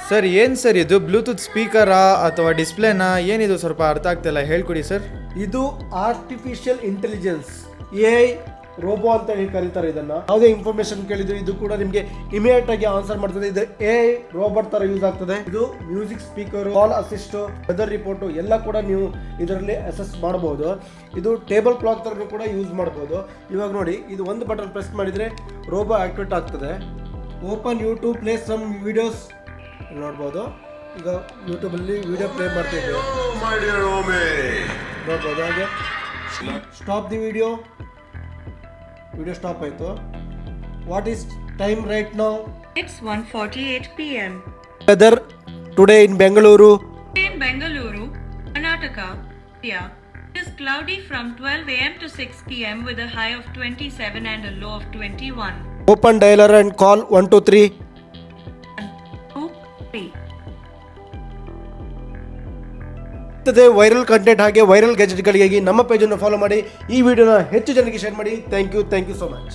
Sir ಏನು sir ಇದು Bluetooth ಸ್ಪೀಕರಾ ಅಥವಾ ಡಿಸ್ಪ್ಲೇನಾ ಏನಿದು ಸ್ವಲ್ಪ ಅರ್ಥ ಆಗ್ತಿಲ್ಲ ಹೇಳ್ಕೊಡಿ ಸರ್. ಇದು ಆರ್ಟಿಫಿಷಿಯಲ್ ಇಂಟೆಲಿಜೆನ್ಸ್ AI ರೋಬೋ ಅಂತ ಹೇಳಿ ಕರೀತಾರೆ ಇದನ್ನ. ಯಾವುದೇ ಇನ್ಫಾರ್ಮೇಶನ್ ಕೇಳಿದ್ರೆ ಇದು ಕೂಡ ನಿಮಗೆ ಇಮಿಡಿಯೇಟ್ ಆಗಿ ಆನ್ಸರ್ ಮಾಡ್ತದೆ. ಇದು AI ರೋಬೋಟ್ ತರ ಯೂಸ್ ಆಗ್ತದೆ. ಇದು ಮ್ಯೂಸಿಕ್ ಸ್ಪೀಕರ್, ಕಾಲ್ ಅಸಿಸ್ಟ್, ವೆದರ್ ರಿಪೋರ್ಟ್ ಎಲ್ಲ ಕೂಡ ನೀವು ಇದರಲ್ಲಿ ಅಸೆಸ್ ಮಾಡಬಹುದು. ಇದು ಟೇಬಲ್ ಕ್ಲಾಕ್ ತರ ಕೂಡ ಯೂಸ್ ಮಾಡಬಹುದು. ಇವಾಗ ನೋಡಿ, ಇದು ಒಂದು ಬಟನ್ ಪ್ರೆಸ್ ಮಾಡಿದ್ರೆ ರೋಬೋ ಆಕ್ಟಿವೇಟ್ ಆಗ್ತದೆ. Open YouTube, play some videos ನೋಡ್ಬೋದು. ಈಗ ಯೂಟ್ಯೂಬ್ ಅಲ್ಲಿ ವಿಡಿಯೋ ಪ್ಲೇ ಮಾಡ್ತಿದ್ದೆ ನೋಡ್ಬೋದು. ಹಾಗೆ ಸ್ಟಾಪ್ ದಿ ವಿಡಿಯೋ ಸ್ಟಾಪ್ ಆಯ್ತು. What is time right now? It's 1:48 p.m. Weather today in Bengaluru. In Bengaluru, Karnataka, India, it is cloudy from 12 a.m. to 6 p.m. with a high of 27 and a low of 21. Open dialler and call 123. 2, 3. Viral content ಹಾಗೆ viral ಗ್ಯಾಜೆಟ್ಗಳಿಗಾಗಿ ನಮ್ಮ ಪೇಜನ್ನು follow ಮಾಡಿ. ಈ ವಿಡಿಯೋನ ಹೆಚ್ಚು ಜನರಿಗೆ share ಮಾಡಿ. Thank you so much.